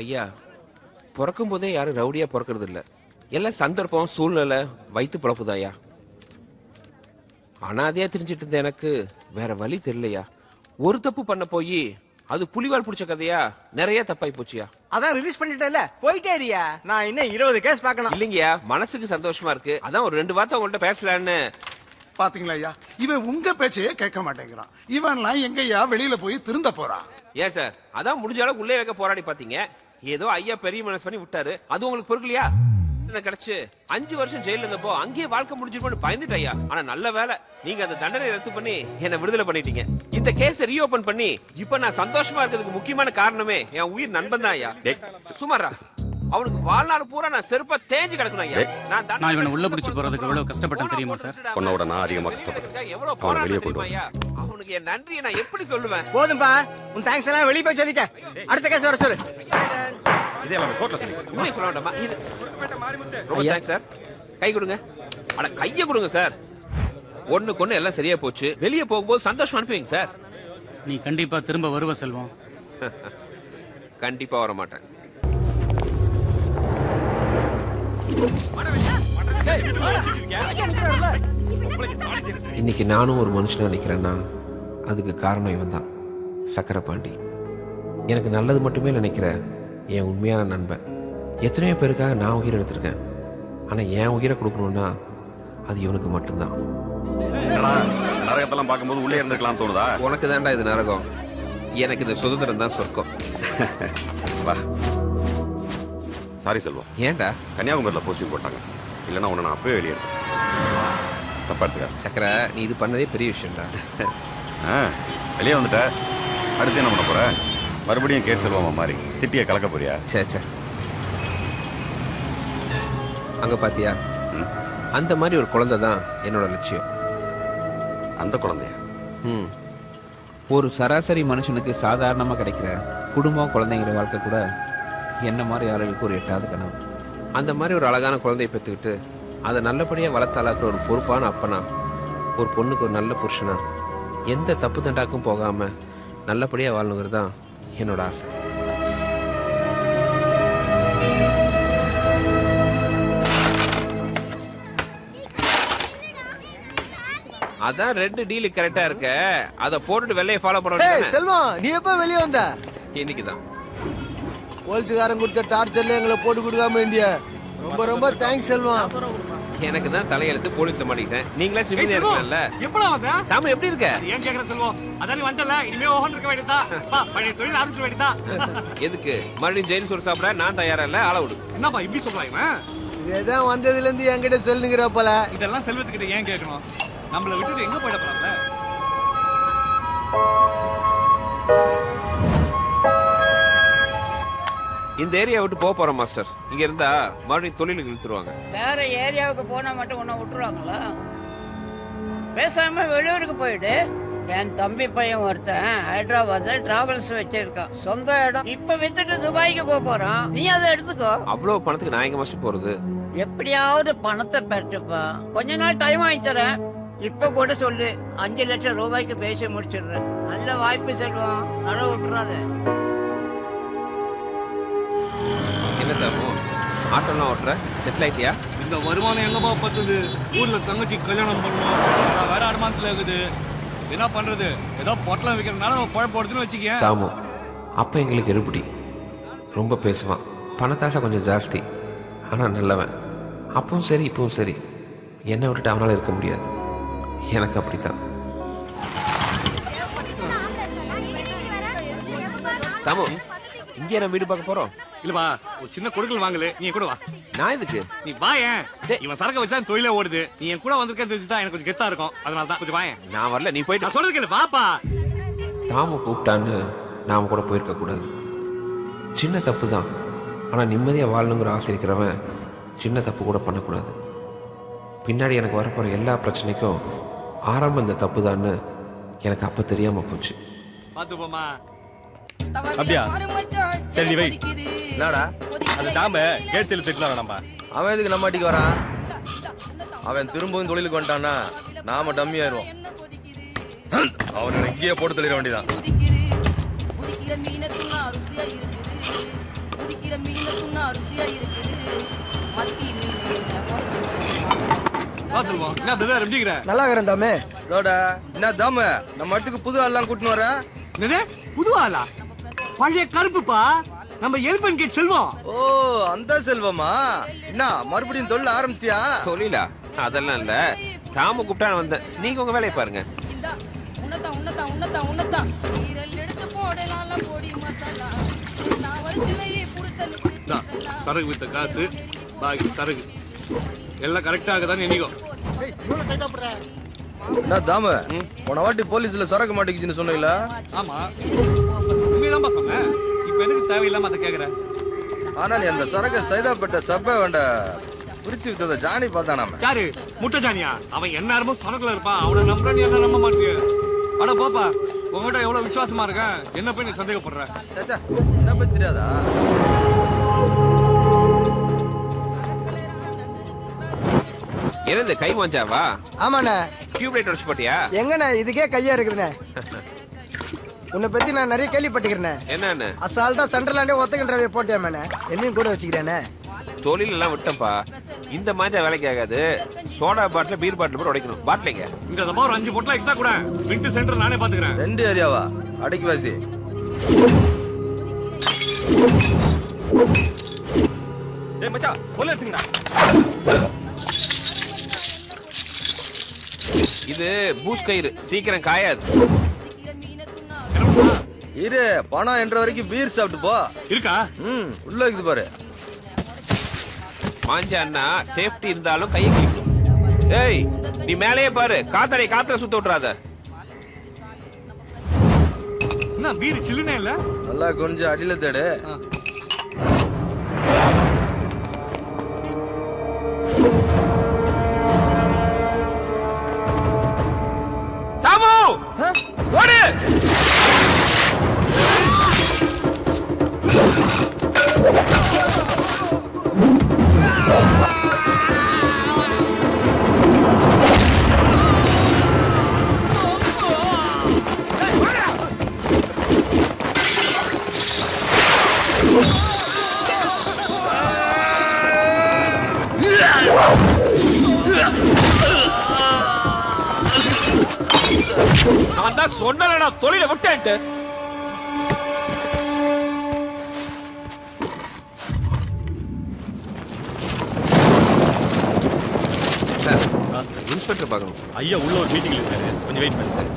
ஐயா, பிறக்கும் போதே யாரும் ரவுடியா பிறக்கிறது இல்ல. எல்லாம் சந்தர்ப்பம், சூழ்நிலை, வயிற்று பிழப்புதான் ஐயா. அனாதையா தெரிஞ்சிட்டு இருந்த எனக்கு வேற வழி தெரியலையா. ஒரு தப்பு பண்ண போய் அது புலிவால் பிடிச்ச கதையா நிறைய தப்பாய் போச்சியா. அதான் ரிலீஸ் பண்ணிட்டேன்ல, போயிட்டே இருக்கியா. நான் இன்னும் 20 கேஸ் பார்க்கணும். இல்லைங்கய்யா, மனசுக்கு சந்தோஷமா இருக்கு. அதான் ஒரு 2 வார்த்தை உங்கள்கிட்ட பேசலான்னு. பாத்தீங்களா ஐயா, இவன் உங்க பேச்சையே கேட்க மாட்டேங்கிறான். இவன்லாம் எங்கய்யா வெளியில போய் திருந்த போறான்? ஏன் சார், அதான் முடிஞ்ச அளவுக்கு உள்ளே வைக்க போராடி பாத்தீங்க. ஏதோ ஐயா பெரிய மனசு பண்ணி விட்டாரு. அது உங்களுக்கு பொறுக்கலையா? கிடைச்சு 5 வருஷம் ஜெயில இருந்தப்போ அங்கேயே வாழ்க்கை முடிஞ்சிருப்போம்னு பயந்துட்டு ஐயா. ஆனா நல்ல வேலை, நீங்க அந்த தண்டனை ரத்து பண்ணி என்ன விடுதலை பண்ணிட்டீங்க. இந்த கேஸ் ரீஓபன் பண்ணி இப்ப நான் சந்தோஷமா இருக்கிறதுக்கு முக்கியமான காரணமே என் உயிர் நண்பன் தான் ஐயா. சுமாரா அவனுக்கு வாழ்நாள் பூரா நான் செருப்பா தேஞ்சு கிடக்கணும் ஐயா. நான் இவனை உள்ள பிடிச்சு போறதுக்கு எவ்வளவு கஷ்டப்பட்டேன் தெரியுமா சார்? உன்னோட நான் அதிகமா கஷ்டப்பட்டேன். எவ்வளவு போராட்டம் தெரியுமா ஐயா. அவனுக்கு என் நன்றியை நான் எப்படி சொல்லுவேன்? போதும்பா, உன் தேங்க்ஸ் எல்லாம் வெளியே போய் சொல்லிக்க. அடுத்த கேஸ் வர சொல்லு. இதே நம்ம கோர்ட்ல சொல்லி உண்மையை சொல்ல வேண்டாமா? ரொம்ப தேங்க்ஸ் சார். கை கொடுங்க. அட கையை கொடுங்க சார். ஒண்ணுக்கு எல்லாம் சரியா போச்சு. வெளியே போகும்போது சந்தோஷமா அனுப்புவீங்க சார். நீ கண்டிப்பா திரும்ப வருவ செல்வம். கண்டிப்பா வர மாட்டேன். இன்னைக்கு நானும் ஒரு மனுஷனா நினைக்கிறேன்னா அதுக்கு காரணம் இவன் தான், சக்கரை பாண்டி. எனக்கு நல்லது மட்டுமே நினைக்கிற என் உண்மையான நண்பன். எத்தனையோ பேருக்காக நான் உயிரை எடுத்திருக்கேன். ஆனால் என் உயிரை கொடுக்கணும்னா அது இவனுக்கு மட்டும்தான். நரகத்தெல்லாம் பார்க்கும்போது உள்ளே இருந்திருக்கலாம் தோணுதா? உனக்கு தான்டா இது நரகம், எனக்கு இந்த சுதந்திரம் தான் சொர்க்கம். வா. சாரி செல்வம். ஏன்டா? கன்னியாகுமரியில் போஸ்டிங் போட்டாங்க, இல்லைன்னா உன்னை நான் அப்பவே வெளியே எடுத்தேன். தப்பா எடுத்துக்க. சக்கரை, நீ இது பண்ணதே பெரிய விஷயம்டா. வெளியே வந்துட்ட, அடுத்து என்ன பண்ண போற? மறுபடியும் கேட் செல்வமா மாதிரி சிட்டியை கலக்க போறியா? சே அங்க பாத்தியா, அந்த மாதிரி ஒரு குழந்தை தான் என்னோட லட்சியம். அந்த குழந்தைய ஒரு சராசரி மனுஷனுக்கு சாதாரணமாக கிடைக்கிற குடும்பம், குழந்தைங்கிற வாழ்க்கை கூட என்ன மாதிரி ஆளுகளுக்கு ஒரு எட்டாவது கனவு. அந்த மாதிரி ஒரு அழகான குழந்தையை பெற்றுக்கிட்டு அதை நல்லபடியாக வளர்த்தாளாக்குற ஒரு பொறுப்பான அப்பனா, ஒரு பொண்ணுக்கு ஒரு நல்ல புருஷனா, எந்த தப்பு தண்டாக்கும் போகாம நல்லபடியாக வாழணுங்கிறது தான் என்னோட ஆசை. அதான் ரெண்டு டீல் கரெக்டா இருக்க. அத போட்டுட்டு வெள்ளைய ஃபாலோ பண்ணணும். செல்வம், நீ எப்ப வெளியே வந்த? இன்னைக்குதான். போலீஸ்காரன் கொடுத்த டார்ச்சர்ல எங்களை போட்டு கொடுக்காம இருந்தியா. ரொம்ப ரொம்ப தேங்க்ஸ் செல்வம். எனக்கு தான் தலையெழுத்து, போலீஸ்ல மாட்டிட்டேன். நீங்களே சும்மா இருக்கலாம்ல. எப்படா வந்த? தாம எப்படி இருக்க? ஏன் கேக்குற செல்வம்? அதான் நீ வந்தல, இனிமே ஓஹன் இருக்க வேண்டியதா. பா, பழைய தொழில் ஆரம்பிச்ச வேண்டியதா. எதுக்கு மறுபடியும் ஜெயில் சோறு சாப்பிட நான் தயாரா இல்ல. ஆள விடு. என்னப்பா இப்படி சொல்றாங்க? இதேதான் வந்ததுல இருந்து என்கிட்ட சொல்லுங்கிற போல. இதெல்லாம் செல்வத்துக்கிட்ட ஏன் கேட்கணும்? நம்மளை விட்டுட்டு எங்க போயிட போறாங்க? இந்த ஏரியா விட்டு போறோம் மாஸ்டர். இங்க இருந்தா மறுபடியும் தொழிலுக்கு இழுத்துருவாங்க. வேற ஏரியாவுக்கு போனா மட்டும் உன்னை விட்டுருவாங்களா? பேசாம வெளியூருக்கு போயிடு. என் தம்பி பையன் ஒருத்தன் ஹைதராபாத்ல டிராவல்ஸ் வச்சிருக்கான், சொந்த இடம். இப்ப வித்துட்டு துபாய்க்கு போறான். நீ அதை எடுத்துக்கோ. அவ்வளவு பணத்துக்கு நான் எங்க மாஸ்டர் போறது? எப்படியாவது பணத்தை பெற்றுப்பா. கொஞ்ச நாள் டைம் வாங்கி தரேன். இப்ப கூட சொல்லு, 5 லட்சம் ரூபாய்க்கு பேசி முடிச்சிடுறேன். நல்ல வாய்ப்பு செல்வம், நட விட்டுறாத. என்ன தாமோ, ஆட்டோலாம் ஓட்டுற? செட்டில் ஆயிட்டியா? இந்த வருமானம் எங்கப்பா பத்துது? ஊர்ல தங்கச்சி கல்யாணம் பண்ணுவோம், வேற அனுமானத்துல இருக்குது. என்ன பண்றது? ஏதோ பொட்டலம் வைக்கிறதுனால நம்ம பழம் போடுறதுன்னு வச்சுக்கேன். தாமோ அப்ப எங்களுக்கு எடுபடி. ரொம்ப பேசுவான், பணத்தாசை கொஞ்சம் ஜாஸ்தி. ஆனா நல்லவன். அப்பவும் சரி இப்பவும் சரி, என்னை விட்டுட்டு அவனால இருக்க முடியாது. எனக்கு அப்படித்தான். தாமோ, இங்கே நம்ம வீடு பார்க்க போறோம். இல்லப்பா, ஒரு சின்ன கொடுக்கல் வாங்கல, நீ கூட வா. நான் எதுக்கு? நீ வாயேன். இவன் சரக்கு வச்சா தொழிலே ஓடுது. நீ என் கூட வந்திருக்கேன்னு தெரிஞ்சுதான் எனக்கு கொஞ்சம் கெத்தா இருக்கும். அதனால தான் கொஞ்சம் வாயேன். நான் வரல, நீ போயிட்டு. நான் சொல்றது கேளு, வாப்பா. தாமு கூப்பிட்டான்னு நாம கூட போயிருக்க கூடாது. சின்ன தப்பு தான், ஆனா நிம்மதியா வாழணுங்கிற ஆசை இருக்கிறவன் சின்ன தப்பு கூட பண்ணக்கூடாது. பின்னாடி எனக்கு வரப்போற எல்லா பிரச்சனைக்கும் ஆரம்பம் இந்த தப்பு தான்னு எனக்கு அப்ப தெரியாம போச்சு. பாத்து போமா. அப்படியா? சரி நீ வை. என்னடா அந்த டாம கேட் செல்லு திட்டலாம். நம்ம அவன் எதுக்கு நம்ம அடிக்க வரான்? அவன் திரும்பவும் தொழிலுக்கு வந்துட்டான்னா நாம டம்மி ஆயிடுவோம். அவனை இங்கேயே போட்டு தள்ளிட வேண்டியதான். வா செல்வம் என்ன பிரதர் எப்படி இருக்கிற நல்லா இருக்கிறேன் தாமே. இதோட என்ன தாமு நம்ம இடத்துக்கு புது ஆள்லாம் கூட்டின்னு வர? என்னது புது ஆளா பழைய கருப்புப்பா நம்ம எலிபன் கேட் செல்வம் ஓ அந்த செல்வமா? என்ன மறுபடியும் தொழில் ஆரம்பிச்சிட்டியா? தொழிலா அதெல்லாம் இல்ல, தாம கூப்பிட்டா நான் வந்தேன். நீங்க உங்க வேலையை பாருங்க. சரகு வித்த காசு பாக்கி சரகு எல்லாம் கரெக்டா இருக்குதான்னு எண்ணிக்கோ. என்ன தாமு போன வாட்டி போலீஸ்ல சரக்கு மாட்டிக்கிச்சுன்னு சொன்னீங்களா? ஆமா உண்மையதான்பா சொன்னேன். இப்ப எதுக்கு தேவையில்லாம அதை கேக்குற? ஆனா நீ அந்த சரக்கு சைதாப்பேட்டை சப்பை வேண்ட பிரிச்சு வித்தத ஜானி பார்த்தானாம. யாரு முட்டை ஜானியா? அவன் என்ன நேரமும் சரக்குல இருப்பான். அவனை நம்புற நீ என்ன நம்ப மாட்டிய? அட போப்பா, உங்ககிட்ட எவ்வளவு விசுவாசமா இருக்க, என்ன போய் நீ சந்தேகப்படுற? சேச்சா என்ன பத்தி தெரியாதா? என்னது கை மாஞ்சாவா? ஆமாண்ணே. டியூப் லைட் உடைச்சு போட்டியா? எங்கண்ணே இதுக்கே கையா இருக்குதுண்ணே. உன்னை பத்தி நான் நிறைய கேள்விப்பட்டுக்கிறேன். என்னன்னு? அசால்ட்டா சென்ட்ரலாண்டே ஒத்தக்கன்றவே போட்டியாமண்ணே. என்னையும் கூட வச்சுக்கிறேனே. தொழில் எல்லாம் விட்டப்பா. இந்த மாஞ்சா வேலைக்கு ஆகாது. சோடா பாட்டில் பீர் பாட்டில் போட்டு உடைக்கணும். பாட்டிலைங்க இந்த தப்பா ஒரு 5 பொட்டலாம் எக்ஸ்ட்ரா கூட. விண்ட் சென்டர் நானே பாத்துக்கிறேன். 2 ஏரியாவா? அடக்கி வாசி. ஏய் மச்சான் போல எடுத்துங்கடா. இது பூஸ் கயிறு, சீக்கிரம் காயாது. இரு பணம் என்ற வரைக்கும் பீர் சாப்பிட்டு போ. இருக்கா? உள்ள இருக்குது பாரு. மாஞ்சா அண்ணா சேஃப்டி இருந்தாலும் கையை கிளிக்கணும். ஏய் நீ மேலேயே பாரு, காத்துல சுத்த விட்டுறாத. என்ன பீர் சில்லுனே இல்ல? நல்லா கொஞ்சம் அடியில தேடு. தாமு ஓடு. நான் தான் சொன்னேன்டா தொழிலை விட்டேன்ட்டு. சார் இன்ஸ்பெக்டர் பார்க்கணும். ஐயா உள்ள ஒரு மீட்டிங்ல இருக்காரு, கொஞ்சம் வெயிட் பண்ணு சார்.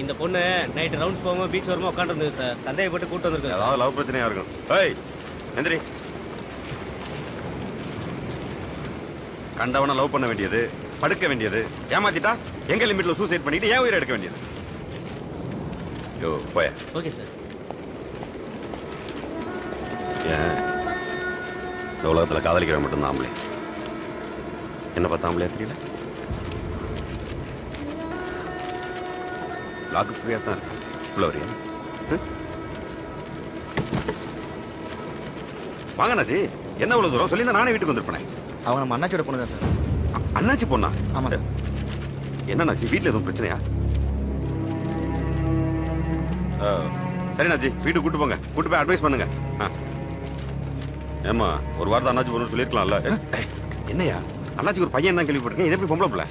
இந்த பொண்ணு நைட் ரவுண்ட்ஸ் போகாம பீச் வரமா உட்காந்துருந்தது சார். சந்தேகப்பட்டு கூட்டு வந்திருக்கு. ஏதாவது லவ் பிரச்சனையா இருக்கும். ஏய் நந்திரி, கண்டவனை லவ் பண்ண வேண்டியது, படுக்க வேண்டியது, ஏமாத்திட்டா எங்க லிமிட்ல சூசைட் பண்ணிட்டு ஏன் உயிரை எடுக்க வேண்டியது. யோ போய. Okay sir. ஏன் இந்த உலகத்துல காதலிக்கிற மட்டும்தான் ஆம்பளை? என்ன பார்த்தா ஆம்பளையா தெரியல? லாக்கு ஃப்ரீயா தான் இருக்கு. உள்ள வரியா? வாங்கண்ணாச்சி, என்ன இவ்வளவு தூரம் சொல்லி நானே வீட்டுக்கு வந்திருப்பேன். அவங்க நம்ம அண்ணாச்சியோட பொண்ணு தான் சார். அண்ணாச்சி பொண்ணா? ஆமா சார். என்னண்ணாச்சி வீட்டுல எதுவும் பிரச்சனையா? சரிண்ணாச்சி வீட்டுக்கு கூட்டு போங்க, கூட்டு போய் அட்வைஸ் பண்ணுங்க. ஏமா ஒரு வாரத்தை அண்ணாச்சி பொண்ணு சொல்லியிருக்கலாம்ல. என்னையா அண்ணாச்சி ஒரு பையன் தான் கேள்விப்பட்டிருக்கேன். இது எப்படி பொம்பளை பிள்ளை?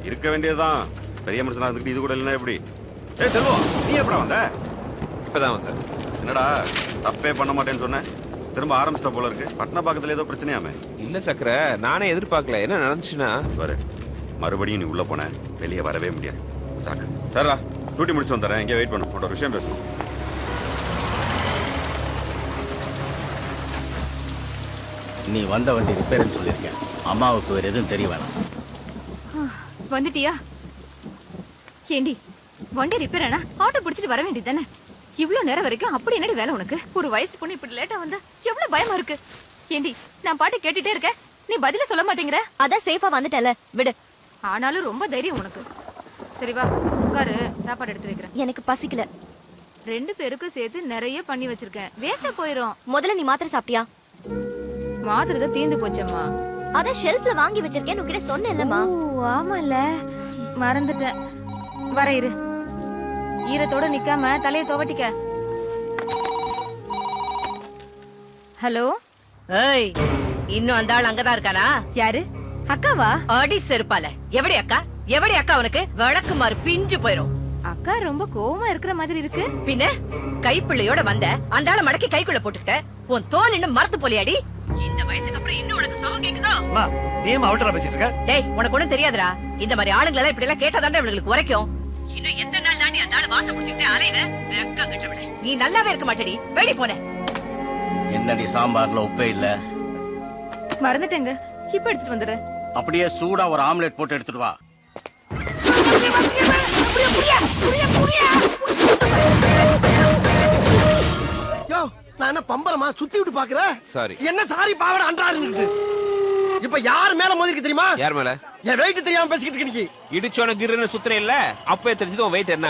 இருக்க வேண்டியதுதான். பெரிய மனுஷனா இருந்துக்கிட்டு இது கூட இல்லைன்னா எப்படி? செல்வம், நீ எப்படா வந்த? இப்பதான் வந்தேன். என்னடா தப்பே பண்ண மாட்டேன்னு சொன்னேன், திரும்ப ஆரம்பிச்சிட்ட போல இருக்கு. பட்டண பக்கத்துல ஏதோ பிரச்சனையாமே? இல்ல சக்கரை, நானே எதிர்பார்க்கல. என்ன நடந்துச்சுன்னா வரு, மறுபடியும் நீ உள்ள போன வெளியே வரவே முடியாது. சரிடா, டியூட்டி முடிச்சு வந்துடுறேன். இங்கே வெயிட் பண்ணு, ஒரு விஷயம் பேசணும். நீ வந்த வண்டி ரிப்பேர்னு சொல்லியிருக்கேன். அம்மாவுக்கு வேறு எதுவும் தெரிய வேணாம். வந்துட்டியா? ஏண்டி வண்டி ரிப்பேர் ஆனா ஆட்டோ பிடிச்சிட்டு வர வேண்டியது தானே? இவ்வளவு நேரம் வரைக்கும் அப்படி என்னடி வேலை உனக்கு? ஒரு வயசு பொண்ணு இப்படி லேட்டா வந்தா எவ்வளவு பயமா இருக்கு. ஏண்டி நான் பாட்டு கேட்டுட்டே இருக்கேன், நீ பதில சொல்ல மாட்டேங்கிற. அதான் சேஃபா வந்துட்டல, விடு. ஆனாலும் ரொம்ப தைரியம் உனக்கு. சரி வா உட்காரு, சாப்பாடு எடுத்து வைக்கிறேன். எனக்கு பசிக்கல. 2 பேருக்கும் சேர்த்து நிறைய பண்ணி வச்சிருக்கேன், வேஸ்டா போயிரும். முதல்ல நீ மாத்திரை சாப்பிட்டியா? மாத்திரை தான் தீந்து போச்சம்மா. அதான் ஷெல்ஃப்ல வாங்கி வச்சிருக்கேன், உன்கிட்ட சொன்னேன்லமா. ஆமால, மறந்துட்டேன். வர இரு, ஈரத்தோட நிக்காம தலையை துவட்டிக்க. ஹலோ. ஏய், இன்னும் அந்த ஆள் அங்கதான் இருக்கானா? யாரு? அக்காவா? அடி செருப்பால. எவடி அக்கா? எவடி அக்கா? உனக்கு விளக்கு மாறு பிஞ்சு போயிரும். அக்கா ரொம்ப கோவமா இருக்கிற மாதிரி இருக்கு. பின்ன கைப்பிள்ளையோட வந்த அந்த ஆளை மடக்கி கைக்குள்ள போட்டுக்கிட்ட. உன் தோல் இன்னும் மரத்து போலியாடி. இந்த வயசுக்கு அப்புறம் இன்னும் உனக்கு சோகம் கேக்குதோ? நீ அவட்டரா பேசிட்டு இருக்க? டேய், உனக்கு ஒண்ணும் தெரியாதுடா. இந்த மாதிரி ஆளுங்களை எல்லாம் இப்படி எல்லாம் கேட்டாதாண்டா இவங்களுக்கு உரைக்கும். இன்னும் எத்தனை நாள் தாண்டி அந்த ஆளு வாசம் முடிச்சுக்கிட்டே அலைவ? வெக்கம் கட்டவிட நீ நல்லாவே இருக்க மாட்டேடி. வெடி போன. என்னடி சாம்பார்ல உப்பே இல்ல? மறந்துட்டேங்க, இப்ப எடுத்துட்டு வந்துடுறேன். அப்படியே சூடா ஒரு ஆம்லெட் போட்டு எடுத்துட்டு வா. யோ, நான் என்ன பம்பரமா சுத்தி விட்டு பாக்குறேன்? சாரி. என்ன சாரி பாவட அன்றாரு. இப்ப யார் மேல மோதிருக்கு தெரியுமா? யார் மேல? என் வெயிட் தெரியாம பேசிக்கிட்டு இருக்க நீ. இடிச்சோன கிருன்னு சுத்துறே இல்ல, அப்பவே தெரிஞ்சது உன் வெயிட் என்ன.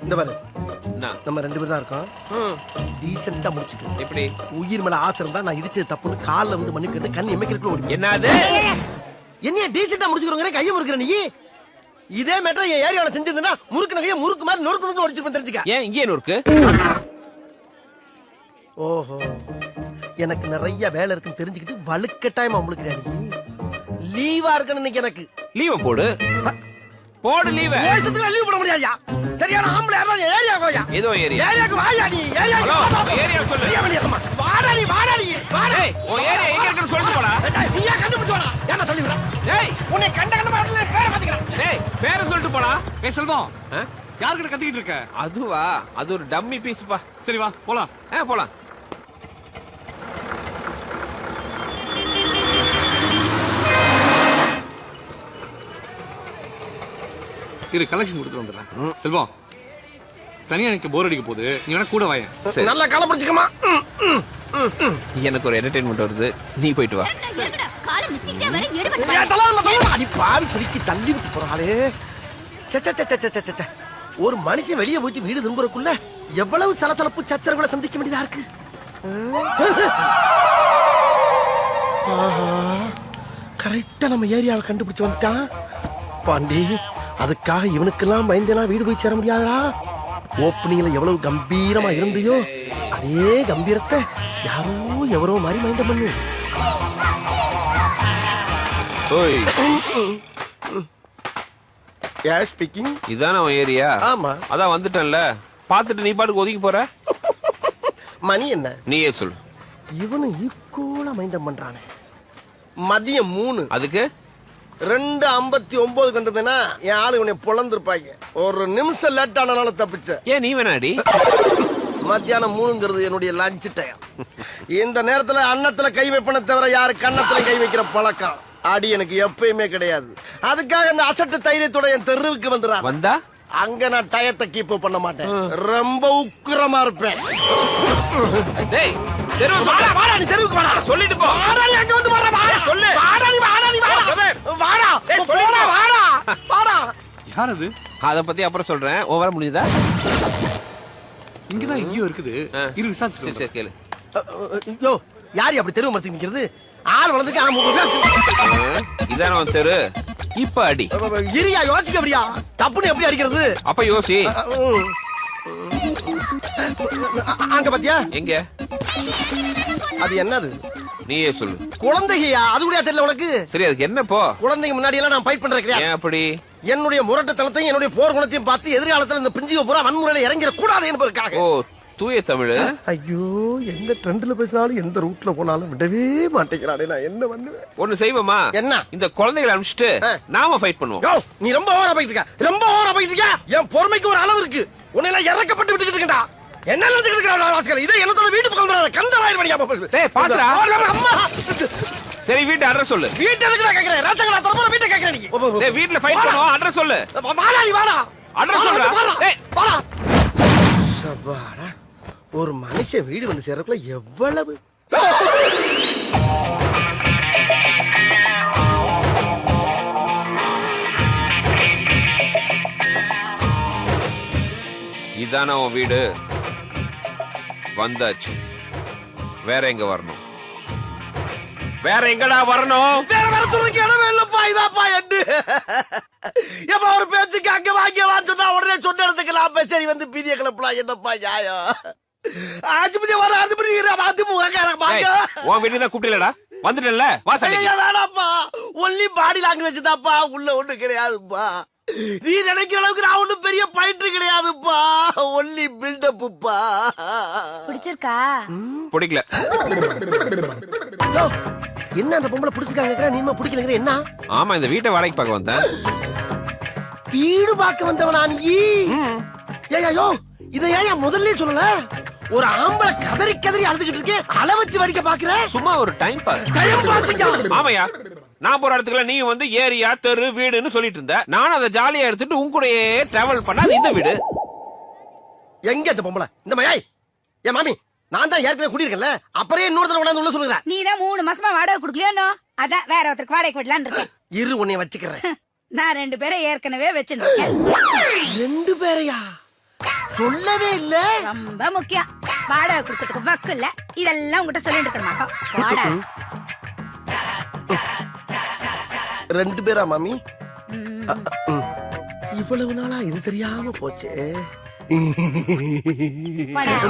இந்த பாரு, என்ன? நம்ம 2 பேர் தான் இருக்கோம். டீசெண்டா முடிச்சுக்க. எப்படி? உயிர் மேல ஆசை இருந்தா நான் இடிச்சது தப்புன்னு கால்ல வந்து மண்ணு கேட்டு கண் எமைக்கிறதுக்குள்ள ஓடி. என்னது? என்னைய டீசெண்டா முடிச்சுக்கிறோங்க, கையை முறுக்குற நீ. இதே மேட்டர் என் ஏரியாவில செஞ்சிருந்தா முறுக்கு நகையை முறுக்கு மாதிரி நொறுக்கு நொறுக்கு ஒடிச்சிருப்பேன், தெரிஞ்சுக்க. ஏன் இங்கே நொறுக்கு? ஓஹோ, எனக்கு நிறைய வேலை இருக்குன்னு தெரிஞ்சுக்கிட்டு வலுக்கட்டாயமா முழுக்கிறா நீ. லீவா இருக்கணும் இன்னைக்கு எனக்கு. லீவ போடு. போடு லீவ. லீவ் போட முடியாதுயா. சரியான ஆம்பளை யாரா ஏரியா கோயா? ஏதோ ஏரியா. ஏரியாக்கு வாயா நீ. ஹலோ, ஏரியா சொல்லு. வாடா நீ, வாடா நீ. ஏய், உன் ஏரியா எங்க இருக்குன்னு சொல்லிட்டு போடா. நீயா கண்டுபிடிச்சு வாடா. ஏன்னா சொல்லி விடா. ஏய், உன்னை கண்ட மாதிரி பேரை மாத்திக்கிறேன். ஏய், பேரை சொல்லிட்டு போடா. ஏய் செல்வம், யார்கிட்ட கத்திக்கிட்டு இருக்க? அதுவா? அது ஒரு டம்மி பீஸ்ப்பா. சரி வா போலாம். போலாம். இரு, கலெக்ஷன் கொடுத்துட்டு வந்துடுறேன். செல்வம், தனியா எனக்கு போர் அடிக்க போகுது, நீ வேணா கூட வாயேன். நல்லா கால பிடிச்சுக்கமா. எனக்கு ஒரு என்டர்டெயின்மெண்ட் வருது, நீ போயிட்டு வா. அடி பாவி சிரிக்கி தள்ளி விட்டு போறாளே. ஒரு மனுஷன் வெளியே போயிட்டு வீடு திரும்புறக்குள்ள எவ்வளவு சலசலப்பு சச்சரவுகளை சந்திக்க வேண்டியதா இருக்கு. கரெக்டா நம்ம ஏரியாவை கண்டுபிடிச்சு வந்துட்டான் பாண்டி. அதுக்காக இவனுக்கெல்லாம் பயந்தெல்லாம் வீடு போய் சேர முடியாதா? ஓப்பனிங்ல எவ்வளவு கம்பீரமா இருந்தியோ அதே கம்பீரத்தை யாரோ எவரோ மாதிரி மைண்ட பண்ணு. இதான உன் ஏரியா? ஆமா. அதான் வந்துட்டேன்ல, பாத்துட்டு நீ பாட்டுக்கு ஒதுக்கி போற. மணி என்ன? நீயே சொல்லு. இவனு ஈக்குவலா மைண்டம் பண்றானே. மதியம் 3. அதுக்கு 2:59 வந்ததுன்னா என் ஆளு உன்னை பொழந்திருப்பாங்க. ஒரு நிமிஷம் லேட் ஆனாலும் தப்பிச்ச. ஏன் நீ வேணாடி? மத்தியானம் 3ங்கிறது என்னுடைய லஞ்ச் டைம். இந்த நேரத்துல அன்னத்துல கை வைப்பன தவிர யாரு கன்னத்துல கை வைக்கிற பழக்கம் அடி எனக்கு எப்பயுமே கிடையாது. அதுக்காக அந்த அசட்டு தைரியத்தோட என் தெருவுக்கு வந்துடுறான். வந்தா அங்க நான் டயத்தை கீப் பண்ண மாட்டேன், ரொம்ப உக்கிரமா இருப்பேன். டேய், தெருவுக்கு வாடா. வாடா, நீ தெருவுக்கு வாடா. சொல்லிட்டு போ. வாடா, நீ அங்க வந்து வாடா. வாடா சொல்லு. வாடா நீ, வாடா நீ, வாடா. வாடா. போடா, வாடா. வாடா. யார் அது? அத பத்தி அப்புறம் சொல்றேன். ஓவர முடியுதா? இங்கதான் எங்கேயோ இருக்குது. இரு விசாரிச்சு. சரி கேளு. யோ, யார் அப்படி தெருவு மரத்துக்கு நிக்கிறது? ஆள் வளர்ந்துக்கு இதான உன் தெரு. இப்ப அடி. இரியா, யோசிக்க அப்படியா? தப்புன்னு எப்படி அடிக்கிறது? அப்ப யோசி. அங்க பாத்தியா? எங்க? அது என்னது? நீயே சொல்லு. குழந்தையா? அது கூட தெரியல உனக்கு? சரி, அதுக்கு என்ன போ? குழந்தைங்க முன்னாடி எல்லாம் நான் ஃபைட் பண்றேன் கிடையாது. ஏன் அப்படி? என்னுடைய முரட்டுத்தனத்தையும் என்னுடைய போர் குணத்தையும் பார்த்து எதிர்காலத்துல இந்த பிஞ்சுக பூரா வன்முறையில இறங்கிட கூடாது என்பதற்காக. ஓ, தூய தமிழ். ஐயோ, எந்த ட்ரெண்ட்ல பேசினாலும் எந்த ரூட்ல போனாலும் விடவே மாட்டேங்கிறானே, நான் என்ன பண்ணுவேன்? ஒண்ணு செய்வோமா? என்ன? இந்த குழந்தைகளை அனுப்பிச்சிட்டு நாம ஃபைட் பண்ணுவோம். நீ ரொம்ப ஓவரா போயிட்டு இருக்க, ரொம்ப ஓவரா போயிட்டு இருக்க. என் பொறுமைக்கு ஒரு அளவு இருக்கு. உன்னை எல்லாம் இறக்கப்பட்டு விட்டுக்கிட்டு இருக்கா. என்ன நினைச்சுக்கிட்டு இதை என்னத்தோட வீட்டு பக்கம் கந்தராயிரம் மணியா. டேய் பாத்துடா. அம்மா, சரி, வீட்டு அட்ரஸ் சொல்லு. வீட்டு எதுக்கு நான் கேக்குறேன்? ராசங்களா தரப்போற வீட்டை கேக்குறேன் நீ. டேய், வீட்ல ஃபைட் பண்ணுவோம். அட்ரஸ் சொல்லு. வாடா நீ வாடா. அட்ரஸ் சொல்றா. டேய் வாடா. சபாடா. ஒரு மனுஷன் வீடு வந்து சேர்றதுக்குள்ள எவ்வளவு இதான உன் வீடு. வந்தாச்சு. வேற எங்க வரணும்? வேற எங்கடா வரணும்? வேற வேற துறைக்கு இடமே இல்லப்பா. இதாப்பா எட்டு எப்ப ஒரு பேச்சுக்கு அங்க வாங்க சொன்னா உடனே சொன்ன இடத்துக்கு நான் சரி வந்து பீதிய கிளப்பலாம். என்னப்பா நியாயம்? ஆஜிபதி வர ஆஜிபதி உன் வீட்டுக்கு தான் கூப்பிடலடா. வந்துட்டல வாசல். வேணாப்பா, ஒன்லி பாடி லாங்குவேஜ் தான்ப்பா, உள்ள ஒண்ணு கிடையாதுப்பா. நீ நினைக்கிற அளவுக்கு நான் ஒண்ணும் பெரிய பயிற்று கிடையாதுப்பா, ஒன்லி பில்டப்புப்பா. பிடிச்சிருக்கா? பிடிக்கல. என்ன அந்த பொம்பளை பிடிச்சிருக்காங்க? நீமா பிடிக்கலங்கிற என்ன? ஆமா, இந்த வீட்டை வாடகைக்கு பார்க்க வந்தேன். வீடு பார்க்க வந்தவனா நீ? ஏய்யோ, இதை ஏன் முதல்ல சொல்லல? ஒரு ஆம்பளை கதறி கதறி அழுதுகிட்டு இருக்கேன், அள வச்சு வடிக்க பாக்குற? சும்மா ஒரு டைம் பாஸ். டைம் பாஸ்ங்க. ஆமாயா, நான் போற இடத்துக்குள்ள நீ வந்து ஏரியா தெரு வீடுன்னு சொல்லிட்டு இருந்த. நானும் அதை ஜாலியா எடுத்துட்டு உன் கூடயே டிராவல் பண்ணா இந்த வீடு. எங்க இந்த பொம்பளை? இந்த மயாய் என் மாமி. நான் தான் ஏற்கனவே குடியிருக்கேன்ல, அப்புறம் இன்னொருத்தர கொண்டாந்து உள்ள சொல்லுறேன். நீ தான் 3 மாசமா வாடகை கொடுக்கலையோ, அதான் வேற ஒருத்தருக்கு வாடகை விடலான்னு இருக்கேன். இரு, உன்னை வச்சுக்கிறேன். நான் 2 பேரை ஏற்கனவே வச்சிருக்கேன். 2 பேரையா? சொல்லவே இல்ல. ரொம்ப முக்கியம். வாடகை கொடுக்கறதுக்கு வக்கு இல்ல. இதெல்லாம் உங்ககிட்ட சொல்லிட்டு இருக்க மாட்டோம். வாடகை 2 பேரா மாமி? இவ்வளவு நாளா இது தெரியாம போச்சே. வாடகை